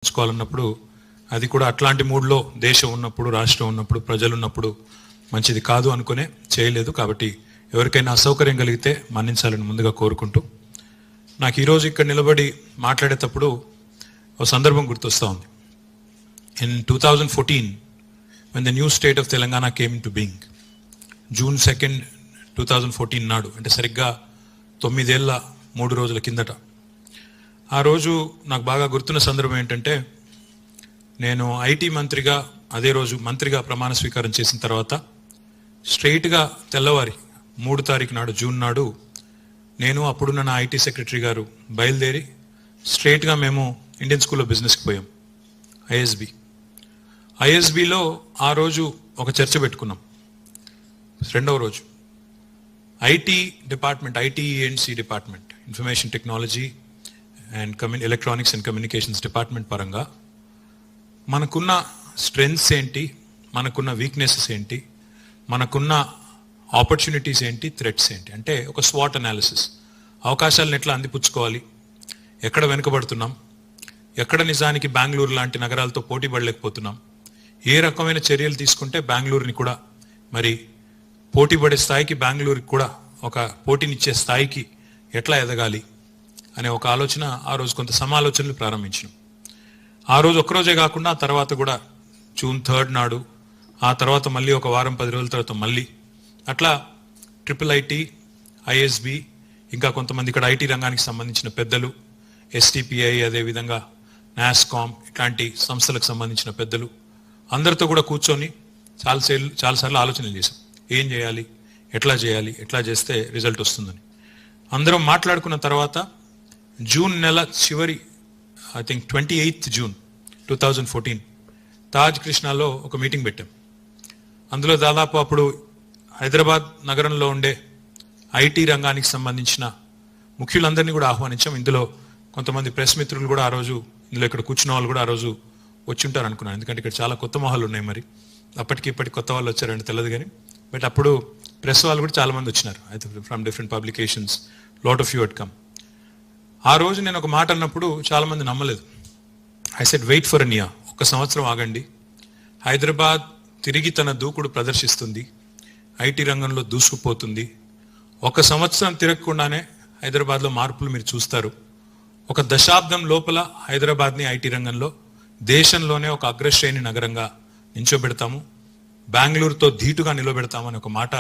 ఉంచుకోవాలన్నప్పుడు అది కూడా అట్లాంటి మూడ్లో దేశం ఉన్నప్పుడు, రాష్ట్రం ఉన్నప్పుడు, ప్రజలు ఉన్నప్పుడు మంచిది కాదు అనుకునే చేయలేదు. కాబట్టి ఎవరికైనా అసౌకర్యం కలిగితే మన్నించాలని ముందుగా కోరుకుంటూ, నాకు ఈరోజు ఇక్కడ నిలబడి మాట్లాడేటప్పుడు ఒక సందర్భం గుర్తొస్తూ ఉంది. In 2014 when the new state of Telangana came into being, June 2nd, 2014 నాడు, అంటే సరిగ్గా 9 ఏళ్ల 3 రోజుల కిందట, ఆ రోజు నాకు బాగా గుర్తున్న సందర్భం ఏంటంటే, నేను ఐటీ మంత్రిగా అదే రోజు మంత్రిగా ప్రమాణ స్వీకారం చేసిన తర్వాత స్ట్రైట్గా తెల్లవారి 3 తారీఖు నాడు, జూన్ నాడు, నేను అప్పుడున్న నా ఐటీ సెక్రటరీ గారు బయలుదేరి స్ట్రైట్గా మేము ఇండియన్ స్కూల్ ఆఫ్ బిజినెస్కి పోయాం, ఐఎస్బిలో. ఆ రోజు ఒక చర్చ పెట్టుకున్నాం. రెండవ రోజు IT department, ITE and C department, information technology and electronics and communications department పరంగా మనకున్న స్ట్రెంగ్స్ ఏంటి, మనకున్న వీక్నెసెస్ ఏంటి, మనకున్న ఆపర్చునిటీస్ ఏంటి, థ్రెట్స్ ఏంటి, అంటే ఒక స్వాట్ అనాలిసిస్, అవకాశాలను ఎట్లా అందిపుచ్చుకోవాలి, ఎక్కడ వెనుకబడుతున్నాం, ఎక్కడ నిజానికి బెంగళూరు లాంటి నగరాలతో పోటీ పడలేకపోతున్నాం, ఏ రకమైన చర్యలు తీసుకుంటే బెంగళూరుని కూడా మరి పోటీ పడే స్థాయికి, బెంగళూరుకి కూడా ఒక పోటీనిచ్చే స్థాయికి ఎట్లా ఎదగాలి అనే ఒక ఆలోచన, ఆ రోజు కొంత సమాలోచనలు ప్రారంభించినాం. ఆ రోజు ఒక్కరోజే కాకుండా ఆ తర్వాత కూడా జూన్ 3 నాడు, ఆ తర్వాత మళ్ళీ ఒక వారం 10 రోజుల తర్వాత మళ్ళీ అట్లా ట్రిపుల్ ఐటీ, ఐఎస్బి, ఇంకా కొంతమంది ఇక్కడ ఐటీ రంగానికి సంబంధించిన పెద్దలు, ఎస్టిపిఐ, అదేవిధంగా నాస్కామ్, ఇట్లాంటి సంస్థలకు సంబంధించిన పెద్దలు అందరితో కూడా కూర్చొని చాలాసార్లు ఆలోచనలు చేశాం. ఏం చేయాలి, ఎట్లా చేయాలి, ఎట్లా చేస్తే రిజల్ట్ వస్తుందని అందరం మాట్లాడుకున్న తర్వాత జూన్ నెల చివరి, I think 28th June 2014 Taj కృష్ణాలో ఒక మీటింగ్ పెట్టాం. అందులో దాదాపు అప్పుడు హైదరాబాద్ నగరంలో ఉండే ఐటీ రంగానికి సంబంధించిన ముఖ్యులందరినీ కూడా ఆహ్వానించాం. ఇందులో కొంతమంది ప్రెస్ మిత్రులు కూడా ఆ రోజు, ఇందులో ఇక్కడ కూర్చున్న వాళ్ళు కూడా ఆ రోజు వచ్చి ఉంటారు అనుకున్నాను, ఎందుకంటే ఇక్కడ చాలా కొత్త మొహాలు ఉన్నాయి. మరి అప్పటికి ఇప్పటికి కొత్త వాళ్ళు వచ్చారంటే తెలియదు కానీ, బట్ అప్పుడు ప్రెస్ వాళ్ళు కూడా చాలా మంది వచ్చినారు. అయితే from different publications, lot of you had come. ఆ రోజు నేను ఒక మాట అన్నప్పుడు చాలా మంది నమ్మలేదు. I said wait for an year, 1 సంవత్సరం ఆగండి. హైదరాబాద్ తిరిగి తన దూకుడు ప్రదర్శిస్తుంది, ఐటీ రంగంలో దూసుకుపోతుంది. 1 సంవత్సరం తిరగకుండానే హైదరాబాద్లో మార్పులు మీరు చూస్తారు. 1 దశాబ్దం లోపల హైదరాబాద్ని ఐటీ రంగంలో దేశంలోనే ఒక అగ్రశ్రేణి నగరంగా నించోబెడతాము, బెంగళూరుతో ధీటుగా నిలబెడతామని ఒక మాట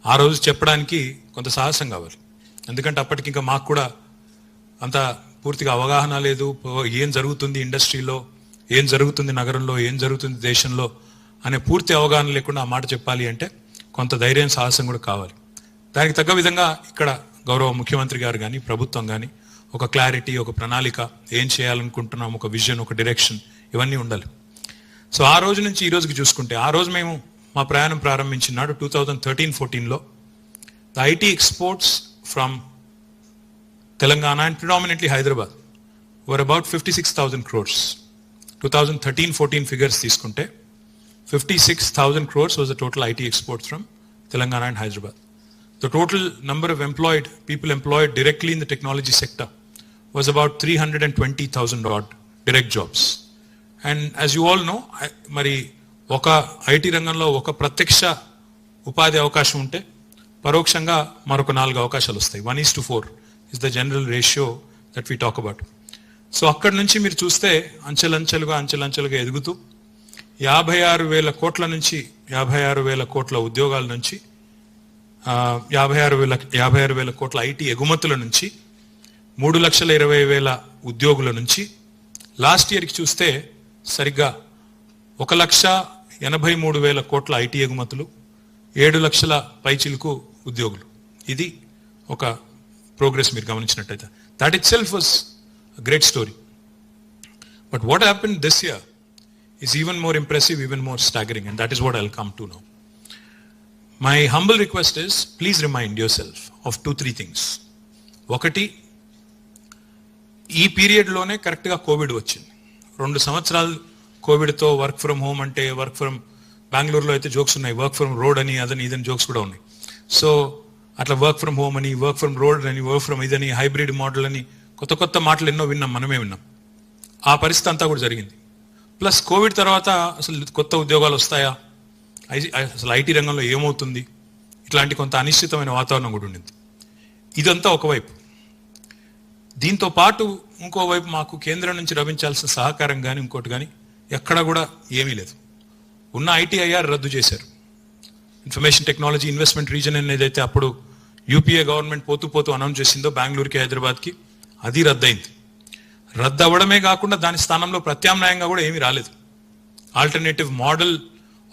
ఆ రోజు చెప్పడానికి కొంత సాహసం కావాలి. ఎందుకంటే అప్పటికి ఇంకా మాకు కూడా అంత పూర్తిగా అవగాహన లేదు. ఏం జరుగుతుంది ఇండస్ట్రీలో, ఏం జరుగుతుంది నగరంలో, ఏం జరుగుతుంది దేశంలో అనే పూర్తి అవగాహన లేకుండా ఆ మాట చెప్పాలి అంటే కొంత ధైర్యం, సాహసం కూడా కావాలి. దానికి తగ్గ విధంగా ఇక్కడ గౌరవ ముఖ్యమంత్రి గారు కానీ, ప్రభుత్వం కానీ ఒక క్లారిటీ, ఒక ప్రణాళిక, ఏం చేయాలనుకుంటున్నాం, ఒక విజన్, ఒక డైరెక్షన్, ఇవన్నీ ఉండాలి. సో ఆ రోజు నుంచి ఈ రోజుకి చూసుకుంటే, ఆ రోజు మేము మా ప్రయాణం ప్రారంభించినాడు 2013-14లో the IT exports from Telangana and predominantly Hyderabad were about 56,000 crores. 2013-14 figures తీసుకుంటే 56,000 crores was the total IT exports from Telangana and Hyderabad. The total number of people employed directly in the technology sector was about 320,000 odd direct jobs. And as you all know, మరి ఒక IT రంగంలో ఒక ప్రత్యక్ష ఉపాధి అవకాశం ఉంటే పరోక్షంగా మరొక 4 అవకాశాలు వస్తాయి. 1:4 is the general ratio that we talk about. So అక్కడి నుంచి మీరు చూస్తే అంచెలంచెలుగా ఎదుగుతూ 56,000 కోట్ల నుంచి, 56,000 కోట్ల ఉద్యోగాల నుంచి, 56,000 కోట్ల ఐటీ ఎగుమతుల నుంచి, 3,20,000 ఉద్యోగుల నుంచి, లాస్ట్ ఇయర్కి చూస్తే సరిగ్గా 1,83,000 కోట్ల ఐటీ ఎగుమతులు, 7 లక్షల పైచిలకు ఉద్యోగులు. ఇది ఒక ప్రోగ్రెస్ మీరు గమనించినట్టయితే. That itself was a great story. But what happened this year is even more impressive, even more staggering, and that is what I will come to now. My humble request is, please remind yourself of 2-3 things. ఒకటి, ఈ పీరియడ్లోనే కరెక్ట్గా Covid వచ్చింది. 2 సంవత్సరాలు కోవిడ్తో work from home అంటే, work from బెంగళూరులో అయితే జోక్స్ ఉన్నాయి, వర్క్ ఫ్రమ్ రోడ్ అని, అదని ఇదని జోక్స్ కూడా ఉన్నాయి. సో అట్లా వర్క్ ఫ్రమ్ హోమ్ అని, వర్క్ ఫ్రమ్ రోడ్ అని, వర్క్ ఫ్రమ్ ఇదని, హైబ్రిడ్ మోడల్ అని, కొత్త కొత్త మాటలు ఎన్నో విన్నాం, మనమే విన్నాం. ఆ పరిస్థితి అంతా కూడా జరిగింది. ప్లస్ కోవిడ్ తర్వాత అసలు కొత్త ఉద్యోగాలు వస్తాయా, అసలు ఐటీ రంగంలో ఏమవుతుంది, ఇట్లాంటి కొంత అనిశ్చితమైన వాతావరణం కూడా ఉండింది. ఇదంతా ఒకవైపు. దీంతో పాటు ఇంకోవైపు మాకు కేంద్రం నుంచి లభించాల్సిన సహకారం కానీ ఇంకోటి కానీ ఎక్కడ కూడా ఏమీ లేదు. ఉన్న ఐటీఐఆర్ రద్దు చేశారు. ఇన్ఫర్మేషన్ టెక్నాలజీ ఇన్వెస్ట్మెంట్ రీజన్ ఏదైతే అప్పుడు యూపీఏ గవర్నమెంట్ పోతూ అనౌన్స్ చేసిందో బెంగళూరుకి హైదరాబాద్కి, అది రద్దయింది. రద్దు అవ్వడమే కాకుండా దాని స్థానంలో ప్రత్యామ్నాయంగా కూడా ఏమీ రాలేదు. Alternative model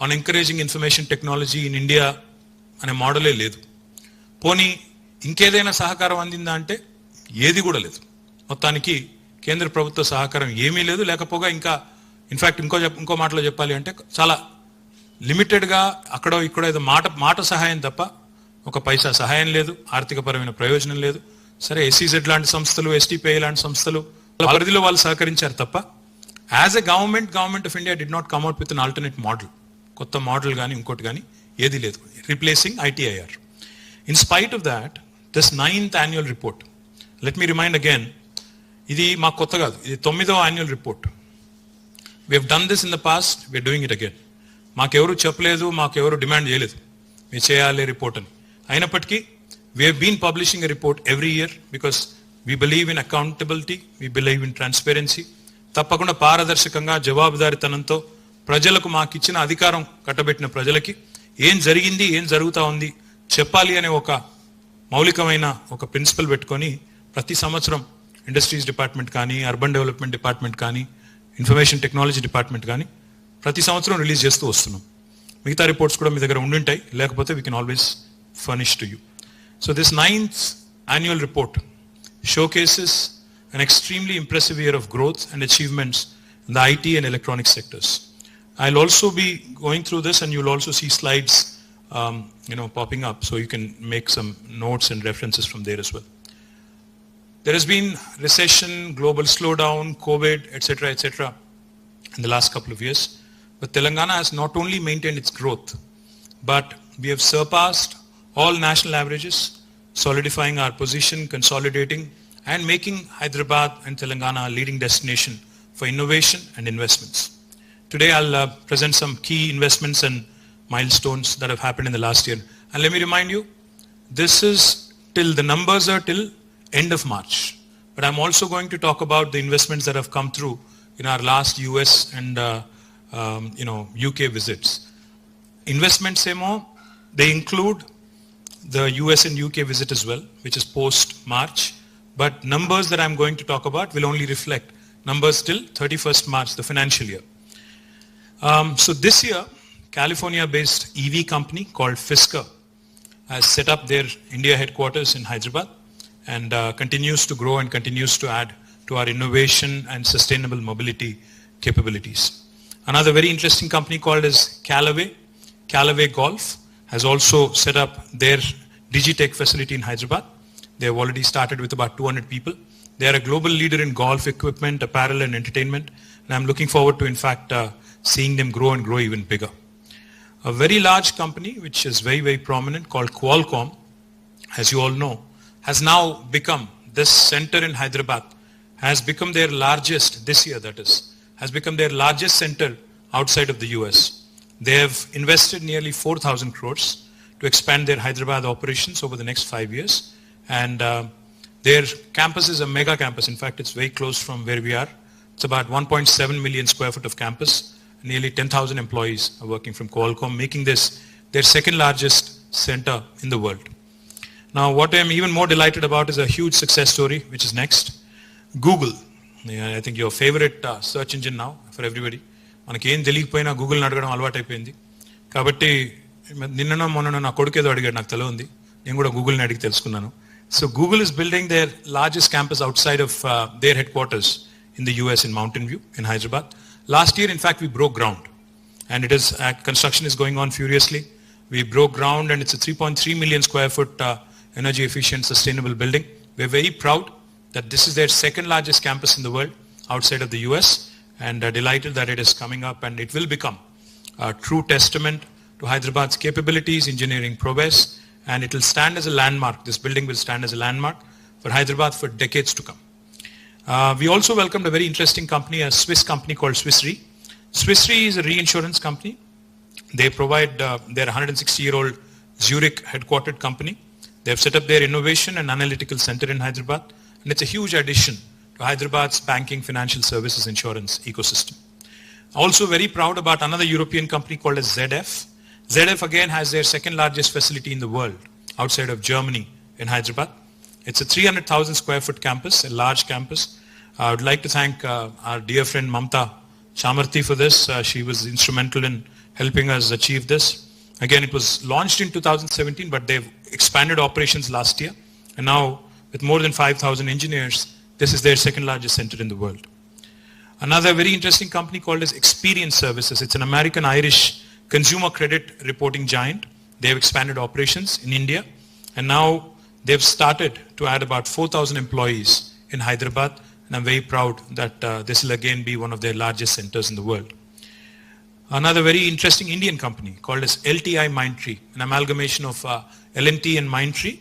on encouraging information technology in India అనే మోడలే లేదు. పోనీ ఇంకేదైనా సహకారం అందిందా అంటే ఏది కూడా లేదు. మొత్తానికి కేంద్ర ప్రభుత్వ సహకారం ఏమీ లేదు. లేకపోగా ఇంకా ఇన్ఫ్యాక్ట్ ఇంకో మాటలో చెప్పాలి అంటే చాలా లిమిటెడ్గా అక్కడో ఇక్కడో ఏదో మాట సహాయం తప్ప ఒక పైసా సహాయం లేదు, ఆర్థికపరమైన ప్రయోజనం లేదు. సరే ఎస్సీజెడ్ లాంటి సంస్థలు, ఎస్టీపీఐ లాంటి సంస్థలు పరిధిలో వాళ్ళు సహకరించారు తప్ప as a government of India did not come out with an alternate model. కొత్త మోడల్ కానీ ఇంకోటి కానీ ఏది లేదు replacing ITIR. In spite of that this 9th annual report, let me remind again, ఇది మాకు కొత్త కాదు, ఇది 9వ annual report. We have done this in the past, we are doing it again. మాకెవరు చెప్పలేదు, మాకెవరు డిమాండ్ చేయలేదు మీరు చేయాలి రిపోర్ట్ అని. అయినప్పటికీ we have been publishing a report every year because we believe in accountability, we believe in transparency. తప్పకుండా పారదర్శకంగా జవాబుదారితనంతో ప్రజలకు మాకు ఇచ్చిన అధికారం కట్టబెట్టిన ప్రజలకి ఏం జరిగింది, ఏం జరుగుతూ ఉంది చెప్పాలి అనే ఒక మౌలికమైన ఒక ప్రిన్సిపల్ పెట్టుకొని ప్రతి సంవత్సరం ఇండస్ట్రీస్ డిపార్ట్మెంట్ కానీ, అర్బన్ డెవలప్మెంట్ డిపార్ట్మెంట్ కానీ, ఇన్ఫర్మేషన్ టెక్నాలజీ డిపార్ట్మెంట్ కానీ ప్రతి సంవత్సరం రిలీజ్ చేస్తూ వస్తున్నాం. మిగతా రిపోర్ట్స్ కూడా మీ దగ్గర ఉండుంటాయి, లేకపోతే we can always furnish to you. So this 9th annual report showcases an extremely impressive year of growth and achievements in the IT and electronic sectors. I'll also be going through this and you'll also see slides popping up, so you can make some notes and references from there as well. There has been recession, global slowdown, COVID, etc. in the last couple of years. But Telangana has not only maintained its growth, but we have surpassed all national averages, solidifying our position, consolidating and making Hyderabad and Telangana a leading destination for innovation and investments. Today I'll present some key investments and milestones that have happened in the last year. And let me remind you, the numbers are till end of March. But I'm also going to talk about the investments that have come through in our last US and UK visits. Investments they include the US and UK visit as well, which is post-March. But numbers that I'm going to talk about will only reflect numbers till 31st March, the financial year. So this year, California-based EV company called Fisker has set up their India headquarters in Hyderabad and continues to grow and continues to add to our innovation and sustainable mobility capabilities. Another very interesting company called as Callaway Golf has also set up their Digitech facility in Hyderabad. They have already started with about 200 people. They are a global leader in golf equipment, apparel and entertainment. And I'm looking forward to, in fact, seeing them grow and grow even bigger. A very large company, which is very, very prominent, called Qualcomm, as you all know, has now become, this center in Hyderabad, has become their largest, this year that is, has become their largest center outside of the US. They have invested nearly 4,000 crores to expand their Hyderabad operations over the next 5 years. And their campus is a mega campus. In fact, it's very close from where we are. It's about 1.7 million square foot of campus. Nearly 10,000 employees are working from Qualcomm, making this their second largest center in the world. Now, what I'm even more delighted about is a huge success story, which is next. Google. I think your favorite search engine now for everybody. మనకి ఏం తెలియకపోయినా గూగుల్ని అడగడం అలవాటు అయిపోయింది. కాబట్టి నిన్న మొన్న నా కొడుకు ఏదో అడిగాడు, నాకు తెలియంది, నేను కూడా గూగుల్ని అడిగి తెలుసుకున్నాను. So Google is building there largest campus out side of their head quarters in the US in Mountain View in Hyderabad. Last year, in fact, we broke ground, and construction is going on furiously. We broke ground, and it's a 3.3 million square foot energy efficient, sustainable building. We're very proud that this is their second largest campus in the world outside of the US, and delighted that it is coming up, and it will become a true testament to Hyderabad's capabilities, engineering prowess, and it will stand as a landmark. This building will stand as a landmark for Hyderabad for decades to come. We also welcomed a very interesting company, a Swiss company called Swiss Re. Swiss Re is a reinsurance company. They provide, they're a 160-year-old Zurich headquartered company. They have set up their innovation and analytical center in Hyderabad, and it's a huge addition to Hyderabad's banking, financial services, insurance ecosystem. Also very proud about another European company called as ZF. ZF again has their second largest facility in the world outside of Germany in Hyderabad. It's a 300,000 square foot campus, a large campus. I would like to thank our dear friend Mamta Chamarthi for this. She was instrumental in helping us achieve this. Again, it was launched in 2017, but they've expanded operations last year. And now, with more than 5,000 engineers, this is their second largest center in the world. Another very interesting company called as Experience Services. It's an American-Irish consumer credit reporting giant. They have expanded operations in India. And now they've started to add about 4,000 employees in Hyderabad. And I'm very proud that this will again be one of their largest centers in the world. Another very interesting Indian company called as LTI Mindtree, an amalgamation of L&T and Mindtree.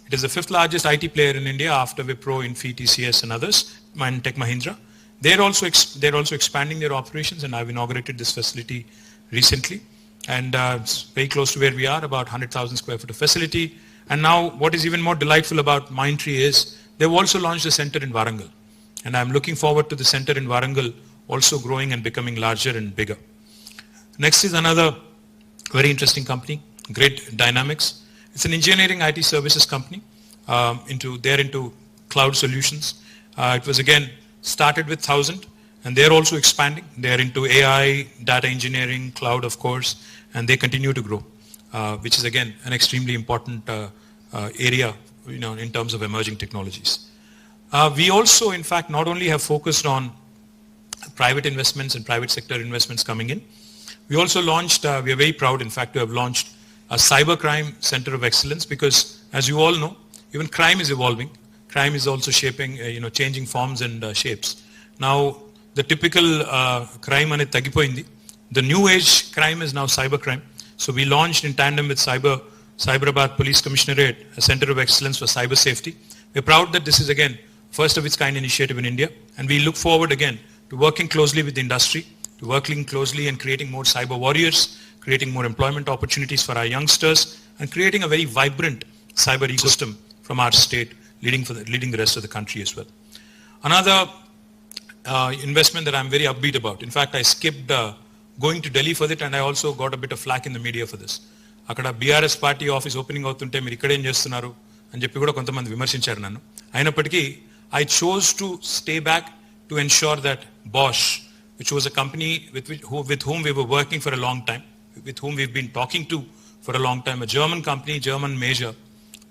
It is the fifth largest IT player in India after Wipro, Infy, TCS and others, and Tech Mahindra. They're also expanding their operations, and I've inaugurated this facility recently. And it's very close to where we are, about 100,000 square foot of facility. And now what is even more delightful about Mindtree is they've also launched a center in Warangal. And I'm looking forward to the center in Warangal also growing and becoming larger and bigger. Next is another very interesting company, Grid Dynamics. It's an engineering IT services company. They're into cloud solutions. It was again started with 1,000, and they're also expanding. They're into AI, data engineering, cloud of course, and they continue to grow, which is again an extremely important area, in terms of emerging technologies. We also, in fact, not only have focused on private investments and private sector investments coming in, we also launched, we are very proud in fact to have launched a cybercrime center of excellence, because as you all know, even crime is evolving. Crime is also shaping, changing forms and shapes. Now, the typical crime ane tagipoindi. The new age crime is now cybercrime. So we launched in tandem with Cyberabad Police Commissionerate, a center of excellence for cyber safety. We're proud that this is again first of its kind initiative in India, and we look forward again to working closely with the industry, to working closely and creating more cyber warriors, creating more employment opportunities for our youngsters, and creating a very vibrant cyber ecosystem from our state, leading the rest of the country as well. Another investment that I'm very upbeat about. In fact, I skipped going to Delhi for it, and I also got a bit of flack in the media for this. అక్కడ BRS party office opening అవుతుంటే మీరు ఇక్కడేం చేస్తున్నారు అని చెప్పి కూడా కొంతమంది విమర్శించారు నన్ను. అయినప్పటికీ I chose to stay back to ensure that Bosch, which was a company with whom we were working for a long time, with whom we've been talking to for a long time, a German company, German major,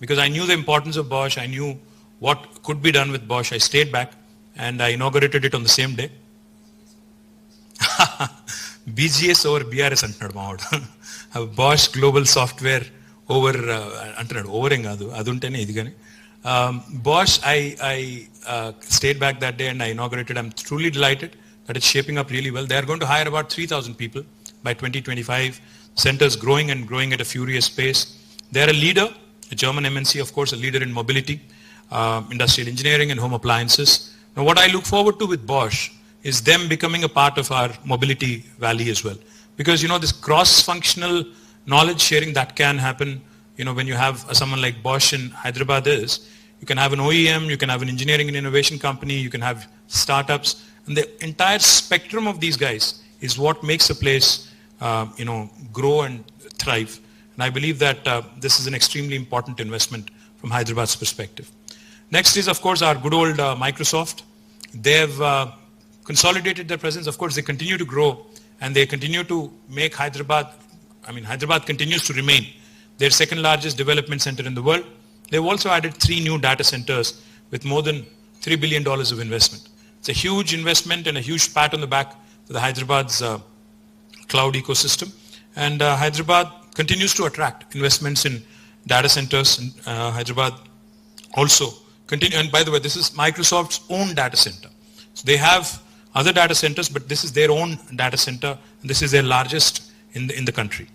because I knew the importance of Bosch, I knew what could be done with Bosch. I stayed back and I inaugurated it on the same day. BGS over BRS అంటున్నాడు మావాడు. Bosch Global Software over అంటున్నాడు. Over ఏం కాదు, అది ఉంటేనే ఇది కానీ. Bosch, I stayed back that day and I inaugurated. I'm truly delighted that it's shaping up really well. They are going to hire about 3,000 people by 2025. Centers growing and growing at a furious pace. They're a leader, a German MNC, of course, a leader in mobility, industrial engineering and home appliances. Now what I look forward to with Bosch is them becoming a part of our mobility valley as well. Because, this cross-functional knowledge sharing that can happen, when you have someone like Bosch in Hyderabad you can have an OEM, you can have an engineering and innovation company, you can have startups, and the entire spectrum of these guys is what makes a place, grow and thrive. And I believe that this is an extremely important investment from Hyderabad's perspective. Next is, of course, our good old Microsoft. They've consolidated their presence. Of course, they continue to grow and they continue to make Hyderabad continues to remain their second largest development center in the world. They've also added 3 new data centers with more than $3 billion of investment. It's a huge investment and a huge pat on the back to the Hyderabad's cloud ecosystem. And Hyderabad continues to attract investments in data centers. Hyderabad also continue, and by the way, this is Microsoft's own data center. So they have other data centers, but this is their own data center, and this is their largest in the country,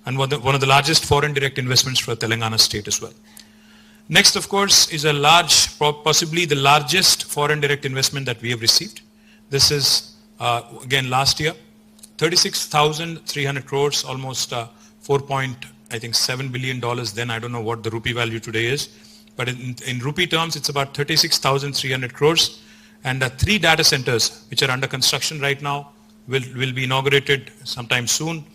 and one of the largest foreign direct investments for Telangana state as well. Next, of course, is a large, possibly the largest foreign direct investment that we have received. This is, again, last year, 36,300 crores, almost 4.7 billion dollars. Then I don't know what the rupee value today is, but in rupee terms, it's about 36,300 crores. And 3 data centers, which are under construction right now, will be inaugurated sometime soon,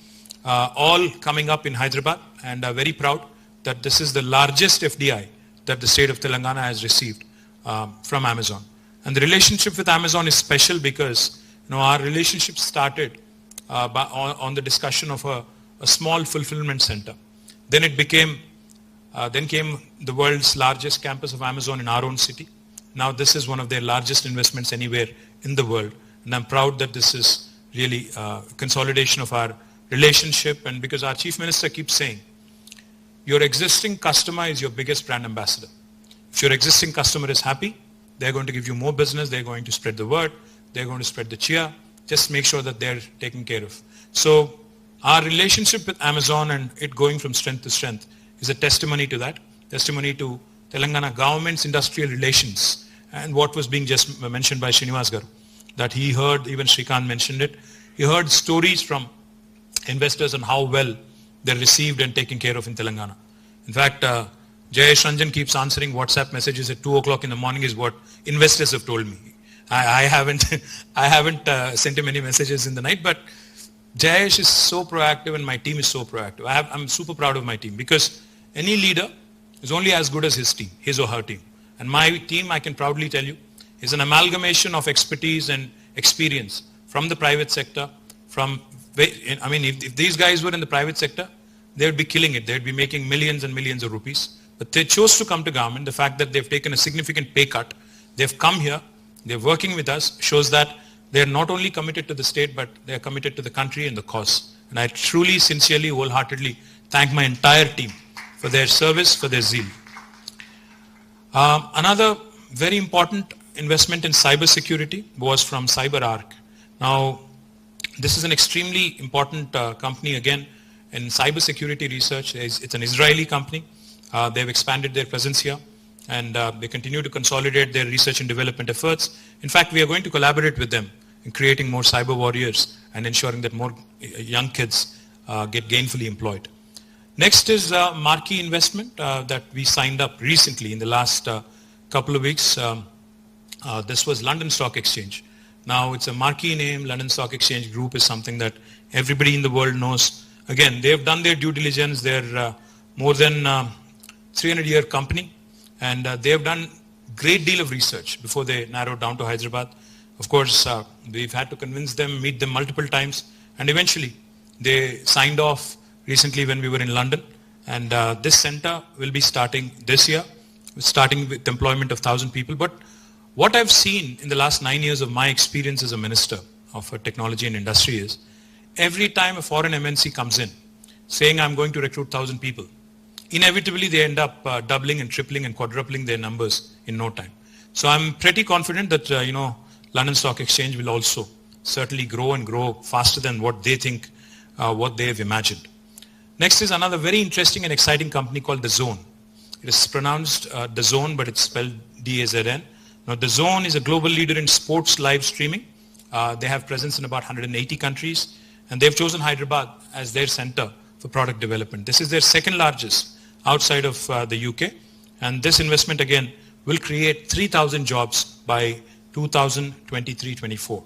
all coming up in Hyderabad, and very proud that this is the largest FDI that the state of Telangana has received from Amazon. And the relationship with Amazon is special because our relationship started on the discussion of a small fulfillment center. Then it became, then came the world's largest campus of Amazon in our own city. Now this is one of their largest investments anywhere in the world. And I'm proud that this is really consolidation of our relationship, and because our Chief Minister keeps saying, your existing customer is your biggest brand ambassador. If your existing customer is happy, they're going to give you more business, they're going to spread the word, they're going to spread the cheer. Just make sure that they're taken care of. So our relationship with Amazon and it going from strength to strength is a testimony to that, testimony to Telangana government's industrial relations, and what was being just mentioned by Srinivas Garu, that he heard, even Srikant mentioned it, he heard stories from investors on how well they're received and taken care of in Telangana. In fact, Jayesh Ranjan keeps answering WhatsApp messages at 2 o'clock in the morning is what investors have told me. I haven't sent him any messages in the night, but Jayesh is so proactive and my team is so proactive. I'm super proud of my team because any leader is only as good as his team, his or her team. And my team, I can proudly tell you, is an amalgamation of expertise and experience from the private sector, if these guys were in the private sector, they would be killing it. They would be making millions and millions of rupees. But they chose to come to government. The fact that they've taken a significant pay cut, they've come here, they're working with us, shows that they're not only committed to the state, but they're committed to the country and the cause. And I truly, sincerely, wholeheartedly thank my entire team for their service, for their zeal. Another very important investment in cybersecurity was from CyberArk. Now, this is an extremely important company, again, in cybersecurity research. It's an Israeli company. They've expanded their presence here, and they continue to consolidate their research and development efforts. In fact, we are going to collaborate with them in creating more cyber warriors and ensuring that more young kids get gainfully employed. Next is a marquee investment that we signed up recently in the last couple of weeks. This was London Stock Exchange. Now it's a marquee name. London Stock Exchange Group is something that everybody in the world knows. Again, they've done their due diligence. They're more than 300-year company, and they've done great deal of research before they narrowed down to Hyderabad. Of course, we've had to convince them, meet them multiple times, and eventually they signed off recently when we were in London. And this center will be starting this year, starting with employment of 1,000 people. But what I've seen in the last 9 years of my experience as a minister of technology and industry is, every time a foreign MNC comes in saying I'm going to recruit 1,000 people, inevitably they end up doubling and tripling and quadrupling their numbers in no time. So I'm pretty confident that London Stock Exchange will also certainly grow and grow faster than what they think, what they have imagined. Next is another very interesting and exciting company called The Zone. It is pronounced The Zone, but it's spelled D-A-Z-N. Now, The Zone is a global leader in sports live streaming. They have presence in about 180 countries, and they've chosen Hyderabad as their center for product development. This is their second largest outside of the UK, and this investment again will create 3,000 jobs by 2023-24.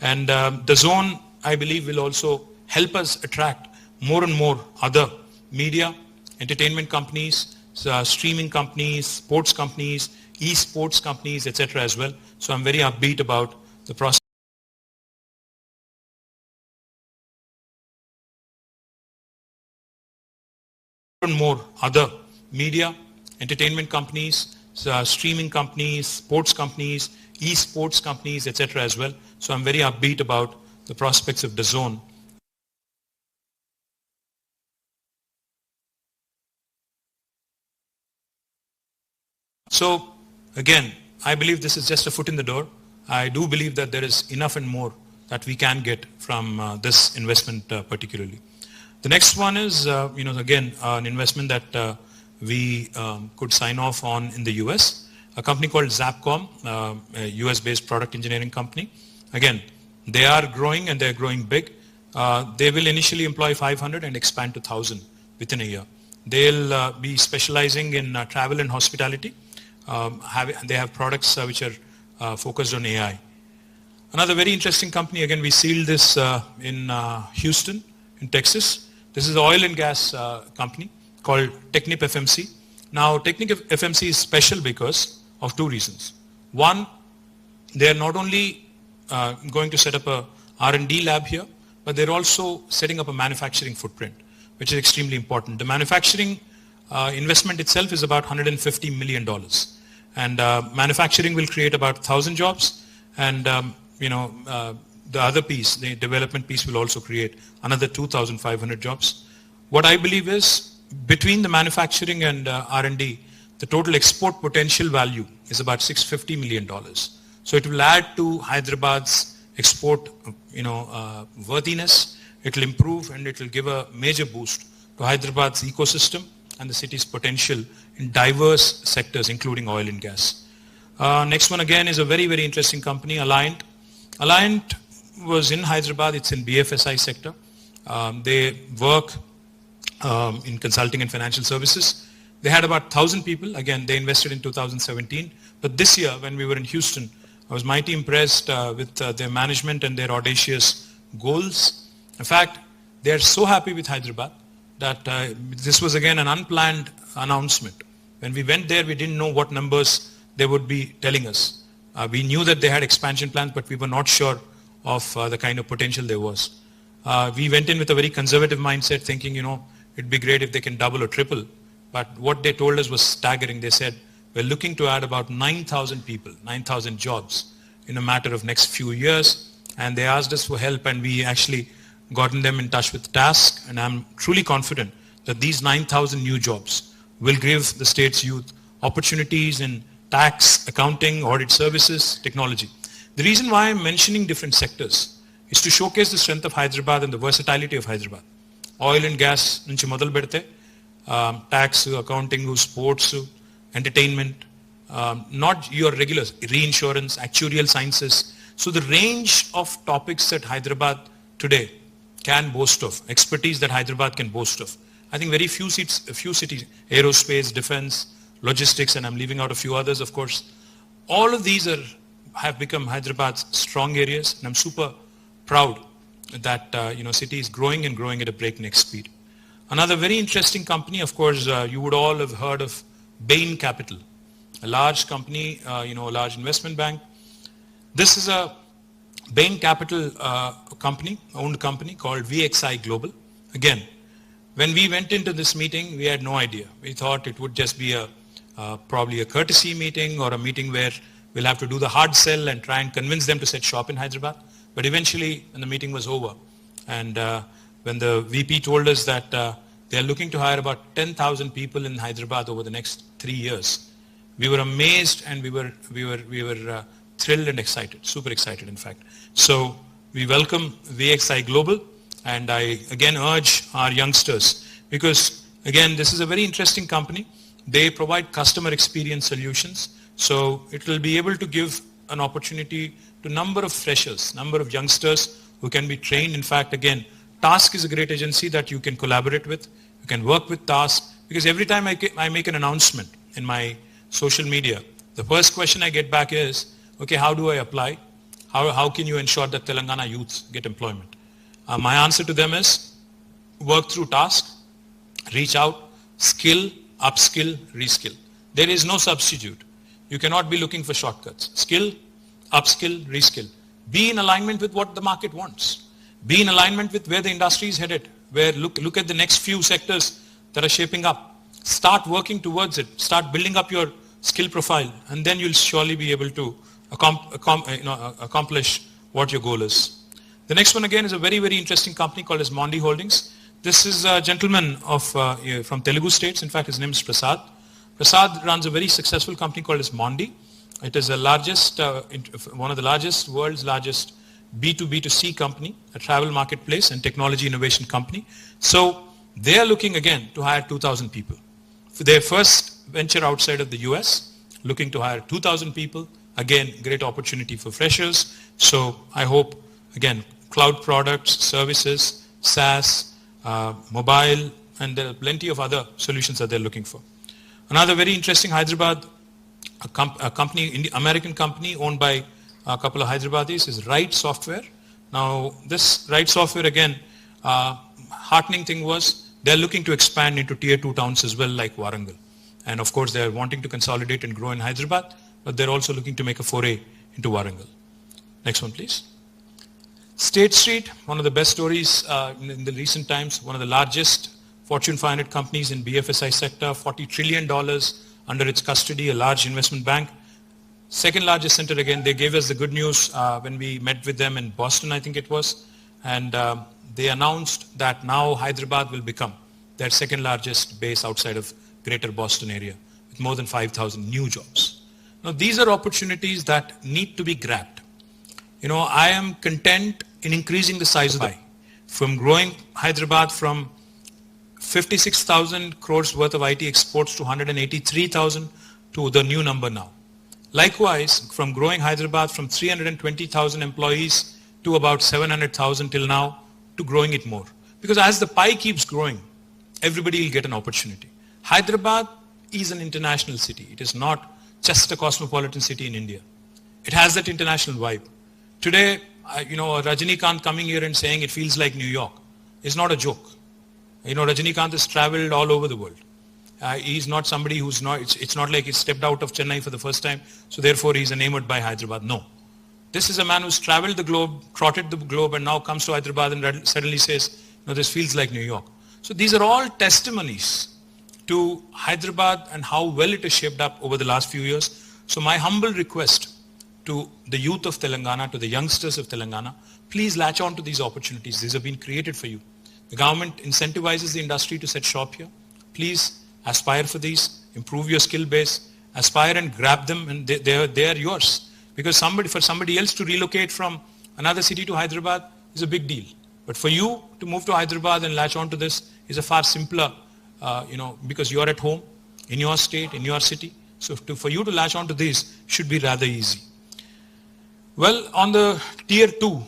And The Zone, I believe, will also help us attract more and more other media, entertainment companies, streaming companies, sports companies, esports companies, etc. as well. So I'm very upbeat about the process. And more other media, entertainment companies, streaming companies, sports companies, esports companies, etc. as well. So I'm very upbeat about the prospects of The Zone. So again, I believe this is just a foot in the door. I do believe that there is enough and more that we can get from this investment particularly. The next one is, again, an investment that we could sign off on in the US. A company called Zapcom, a US-based product engineering company. Again, they are growing and they're growing big. They will initially employ 500 and expand to 1,000 within a year. They'll be specializing in travel and hospitality. They have products which are focused on AI. Another very interesting company, again, we sealed this in Houston, in Texas. This is an oil and gas company called Technip FMC. Now, Technip FMC is special because of two reasons. One, they are not only going to set up a R&D lab here, but they're also setting up a manufacturing footprint, which is extremely important. The manufacturing investment itself is about $150 million. And manufacturing will create about 1,000 jobs. And the other piece, the development piece, will also create another 2,500 jobs. What I believe is, between the manufacturing and R&D, the total export potential value is about $650 million. So it will add to Hyderabad's export, worthiness. It will improve and it will give a major boost to Hyderabad's ecosystem and the city's potential in diverse sectors, including oil and gas. Next one again is a very, very interesting company, Alliant. Alliant was in Hyderabad. It's in BFSI sector. They work in consulting and financial services. They had about 1,000 people. Again, they invested in 2017. But this year, when we were in Houston, I was mighty impressed with their management and their audacious goals. In fact, they are so happy with Hyderabad that this was again an unplanned announcement. When we went there, we didn't know what numbers they would be telling us. We knew that they had expansion plans, but we were not sure of the kind of potential there was. We went in with a very conservative mindset, thinking, it'd be great if they can double or triple. But what they told us was staggering. They said, we're looking to add about 9,000 people, 9,000 jobs in a matter of next few years. And they asked us for help, and we actually gotten them in touch with TASK. And I'm truly confident that these 9,000 new jobs will give the state's youth opportunities in tax, accounting, audit services, technology. The reason why I'm mentioning different sectors is to showcase the strength of Hyderabad and the versatility of Hyderabad. Oil and gas, nunchi modal bedte, tax, accounting, sports, entertainment, not your regular reinsurance, actuarial sciences. So the range of topics that Hyderabad today can boast of, expertise that Hyderabad can boast of. I think very few cities, aerospace, defense, logistics, and I'm leaving out a few others, of course. All of these have become Hyderabad's strong areas, and I'm super proud that city is growing and growing at a breakneck speed. Another very interesting company, of course, you would all have heard of Bain Capital, a large company, a large investment bank. This is a Bain Capital owned company called VXI Global. Again, when we went into this meeting, we had no idea. We thought it would just be probably a courtesy meeting or a meeting where we'll have to do the hard sell and try and convince them to set shop in Hyderabad. But eventually, when the meeting was over, and when the VP told us that they are looking to hire about 10,000 people in Hyderabad over the next 3 years, we were amazed and we were thrilled and excited, super excited, in fact. So we welcome VXI Global, and I again urge our youngsters, because again, this is a very interesting company. They provide customer experience solutions, so it will be able to give an opportunity to number of freshers, number of youngsters who can be trained. In fact, again, TASK is a great agency that you can collaborate with. You can work with TASK, because every time I make an announcement in my social media, the first question I get back is, okay, how do I apply? How can you ensure that Telangana youths get employment? My answer to them is, work through TASK, reach out, skill, upskill, reskill. There is no substitute. You cannot be looking for shortcuts. Skill, upskill, reskill. Be in alignment with what the market wants. Be in alignment with where the industry is headed. Where look at the next few sectors that are shaping up. Start working towards it. Start building up your skill profile, and then you'll surely be able to accomplish what your goal is. The next one again is a very, very interesting company called as Mondi Holdings. This is a gentleman from Telugu states. In fact, his name is Prasad. Prasad runs a very successful company called as Mondi. It is the largest, one of the largest, world's largest B2B2C company, a travel marketplace and technology innovation company. So they are looking again to hire 2,000 people. their first venture outside of the US, looking to hire 2,000 people. Again, great opportunity for freshers. So I hope, again, cloud products, services, SaaS, mobile, and there are plenty of other solutions that they're looking for. Another very interesting Hyderabad, a company, American company owned by a couple of Hyderabadis is Right Software. Now this Right Software, again, heartening thing was they're looking to expand into tier 2 towns as well, like Warangal. And of course they're wanting to consolidate and grow in Hyderabad, but they're also looking to make a foray into Warangal. Next one, please. State Street, one of the best stories in the recent times, one of the largest Fortune 500 companies in BFSI sector, $40 trillion under its custody, a large investment bank. Second largest center, again, they gave us the good news when we met with them in Boston, I think it was. And they announced that now Hyderabad will become their second largest base outside of greater Boston area with more than 5,000 new jobs. Now, these are opportunities that need to be grabbed. You know, I am content in increasing the size of the pie, from growing Hyderabad from 56,000 crores worth of IT exports to 183,000 to the new number now. Likewise, from growing Hyderabad from 320,000 employees to about 700,000 till now to growing it more. Because as the pie keeps growing, everybody will get an opportunity. Hyderabad is an international city. It is not just a cosmopolitan city in India. It has that international vibe. Today, Rajinikanth coming here and saying it feels like New York is not a joke. Rajinikanth has traveled all over the world. He's not somebody who's not, it's not like he stepped out of Chennai for the first time, so therefore he's enamored by Hyderabad. No. This is a man who's traveled the globe, trotted the globe, and now comes to Hyderabad and suddenly says, this feels like New York. So these are all testimonies to Hyderabad and how well it has shaped up over the last few years. So my humble request to the youth of Telangana, to the youngsters of Telangana, please latch on to these opportunities. These have been created for you. The government incentivizes the industry to set shop here. Please aspire for these, improve your skill base, aspire and grab them, and they are yours. Because for somebody else to relocate from another city to Hyderabad is a big deal. But for you to move to Hyderabad and latch on to this is a far simpler, because you're at home, in your state, in your city. So for you to latch on to this should be rather easy. Well, on the tier 2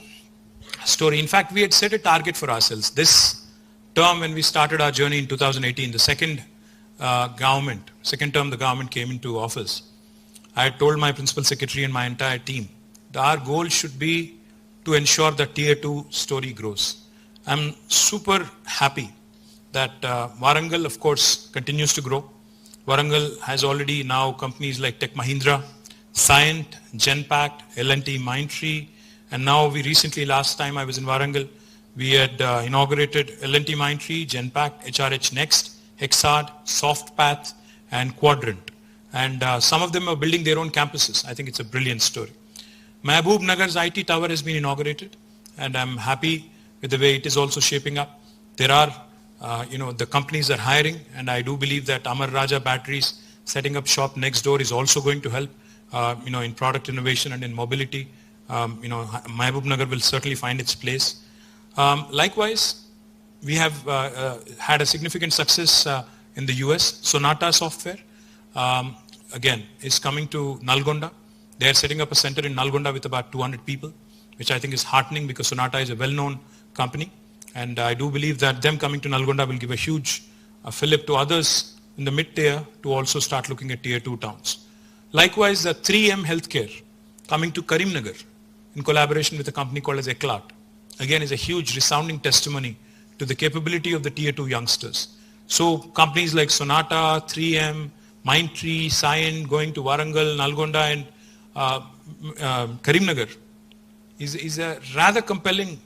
story, in fact, we had set a target for ourselves. This term, when we started our journey in 2018, the second term the government came into office, I had told my principal secretary and my entire team that our goal should be to ensure that tier 2 story grows. I'm super happy that Warangal, of course, continues to grow. Warangal has already now companies like Tech Mahindra, Cyient, Genpact, L&T Mindtree, and now we recently, last time I was in Warangal, we had inaugurated L&T Mindtree, Genpact, HRH Next, Hexad, SoftPath, and Quadrant. And some of them are building their own campuses. I think it's a brilliant story. Mehboob Nagar's IT tower has been inaugurated, and I'm happy with the way it is also shaping up. There are, the companies are hiring, and I do believe that Amar Raja Batteries setting up shop next door is also going to help, in product innovation and in mobility. Mehboob Nagar will certainly find its place. Likewise, we have had a significant success in the US. Sonata Software, again, is coming to Nalgonda. They are setting up a center in Nalgonda with about 200 people, which I think is heartening because Sonata is a well-known company. And I do believe that them coming to Nalgonda will give a huge fillip to others in the mid-tier to also start looking at tier 2 towns. Likewise, the 3M Healthcare coming to Karimnagar in collaboration with a company called as Eclat, again is a huge resounding testimony to the capability of the tier 2 youngsters. So companies like Sonata, 3M, Mindtree, Cyient going to Warangal, Nalgonda and Karimnagar is a rather compelling